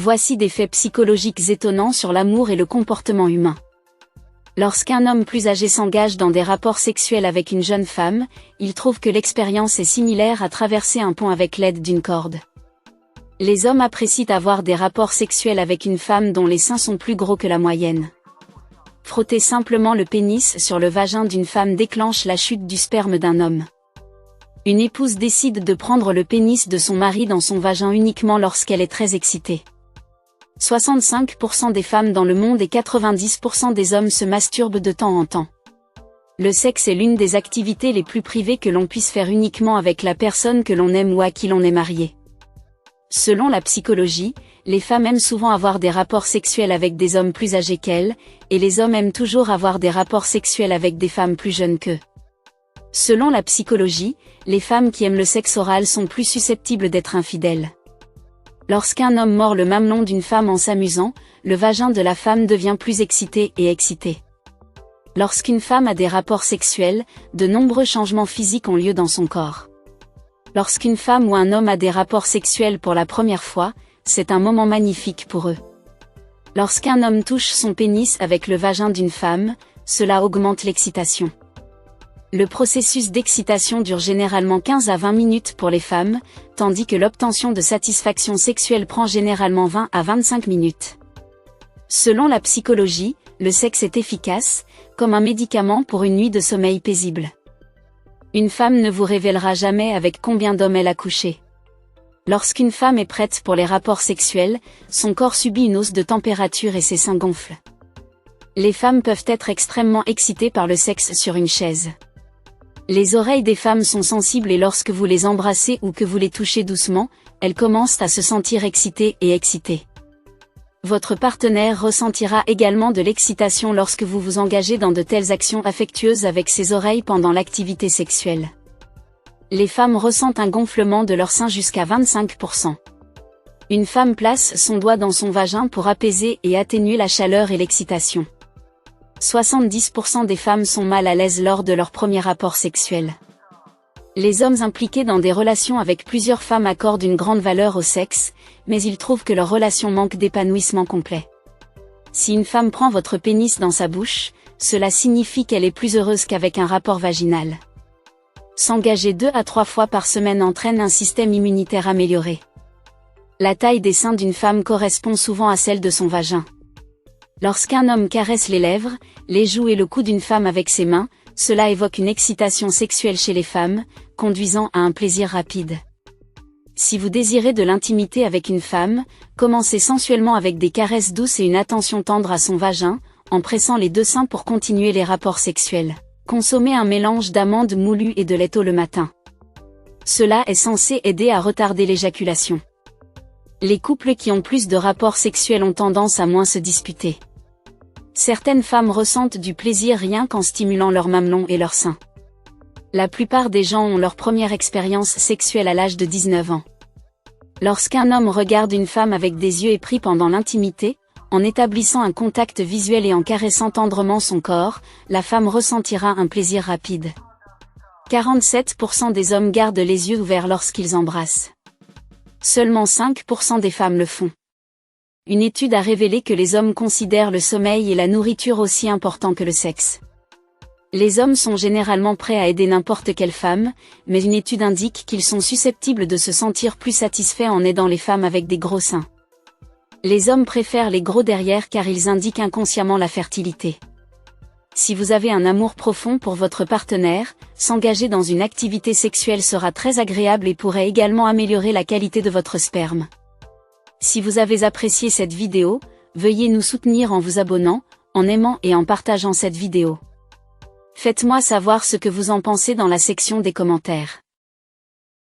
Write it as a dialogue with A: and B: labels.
A: Voici des faits psychologiques étonnants sur l'amour et le comportement humain. Lorsqu'un homme plus âgé s'engage dans des rapports sexuels avec une jeune femme, il trouve que l'expérience est similaire à traverser un pont avec l'aide d'une corde. Les hommes apprécient avoir des rapports sexuels avec une femme dont les seins sont plus gros que la moyenne. Frotter simplement le pénis sur le vagin d'une femme déclenche la chute du sperme d'un homme. Une épouse décide de prendre le pénis de son mari dans son vagin uniquement lorsqu'elle est très excitée. 65% des femmes dans le monde et 90% des hommes se masturbent de temps en temps. Le sexe est l'une des activités les plus privées que l'on puisse faire uniquement avec la personne que l'on aime ou à qui l'on est marié. Selon la psychologie, les femmes aiment souvent avoir des rapports sexuels avec des hommes plus âgés qu'elles, et les hommes aiment toujours avoir des rapports sexuels avec des femmes plus jeunes qu'eux. Selon la psychologie, les femmes qui aiment le sexe oral sont plus susceptibles d'être infidèles. Lorsqu'un homme mord le mamelon d'une femme en s'amusant, le vagin de la femme devient plus excité et excité. Lorsqu'une femme a des rapports sexuels, de nombreux changements physiques ont lieu dans son corps. Lorsqu'une femme ou un homme a des rapports sexuels pour la première fois, c'est un moment magnifique pour eux. Lorsqu'un homme touche son pénis avec le vagin d'une femme, cela augmente l'excitation. Le processus d'excitation dure généralement 15 à 20 minutes pour les femmes, tandis que l'obtention de satisfaction sexuelle prend généralement 20 à 25 minutes. Selon la psychologie, le sexe est efficace, comme un médicament pour une nuit de sommeil paisible. Une femme ne vous révélera jamais avec combien d'hommes elle a couché. Lorsqu'une femme est prête pour les rapports sexuels, son corps subit une hausse de température et ses seins gonflent. Les femmes peuvent être extrêmement excitées par le sexe sur une chaise. Les oreilles des femmes sont sensibles et lorsque vous les embrassez ou que vous les touchez doucement, elles commencent à se sentir excitées et excitées. Votre partenaire ressentira également de l'excitation lorsque vous vous engagez dans de telles actions affectueuses avec ses oreilles pendant l'activité sexuelle. Les femmes ressentent un gonflement de leur sein jusqu'à 25%. Une femme place son doigt dans son vagin pour apaiser et atténuer la chaleur et l'excitation. 70% des femmes sont mal à l'aise lors de leur premier rapport sexuel. Les hommes impliqués dans des relations avec plusieurs femmes accordent une grande valeur au sexe, mais ils trouvent que leur relation manque d'épanouissement complet. Si une femme prend votre pénis dans sa bouche, cela signifie qu'elle est plus heureuse qu'avec un rapport vaginal. S'engager 2 à 3 fois par semaine entraîne un système immunitaire amélioré. La taille des seins d'une femme correspond souvent à celle de son vagin. Lorsqu'un homme caresse les lèvres, les joues et le cou d'une femme avec ses mains, cela évoque une excitation sexuelle chez les femmes, conduisant à un plaisir rapide. Si vous désirez de l'intimité avec une femme, commencez sensuellement avec des caresses douces et une attention tendre à son vagin, en pressant les deux seins pour continuer les rapports sexuels. Consommez un mélange d'amandes moulues et de lait tôt le matin. Cela est censé aider à retarder l'éjaculation. Les couples qui ont plus de rapports sexuels ont tendance à moins se disputer. Certaines femmes ressentent du plaisir rien qu'en stimulant leurs mamelons et leurs seins. La plupart des gens ont leur première expérience sexuelle à l'âge de 19 ans. Lorsqu'un homme regarde une femme avec des yeux épris pendant l'intimité, en établissant un contact visuel et en caressant tendrement son corps, la femme ressentira un plaisir rapide. 47% des hommes gardent les yeux ouverts lorsqu'ils embrassent. Seulement 5% des femmes le font. Une étude a révélé que les hommes considèrent le sommeil et la nourriture aussi importants que le sexe. Les hommes sont généralement prêts à aider n'importe quelle femme, mais une étude indique qu'ils sont susceptibles de se sentir plus satisfaits en aidant les femmes avec des gros seins. Les hommes préfèrent les gros derrière car ils indiquent inconsciemment la fertilité. Si vous avez un amour profond pour votre partenaire, s'engager dans une activité sexuelle sera très agréable et pourrait également améliorer la qualité de votre sperme. Si vous avez apprécié cette vidéo, veuillez nous soutenir en vous abonnant, en aimant et en partageant cette vidéo. Faites-moi savoir ce que vous en pensez dans la section des commentaires.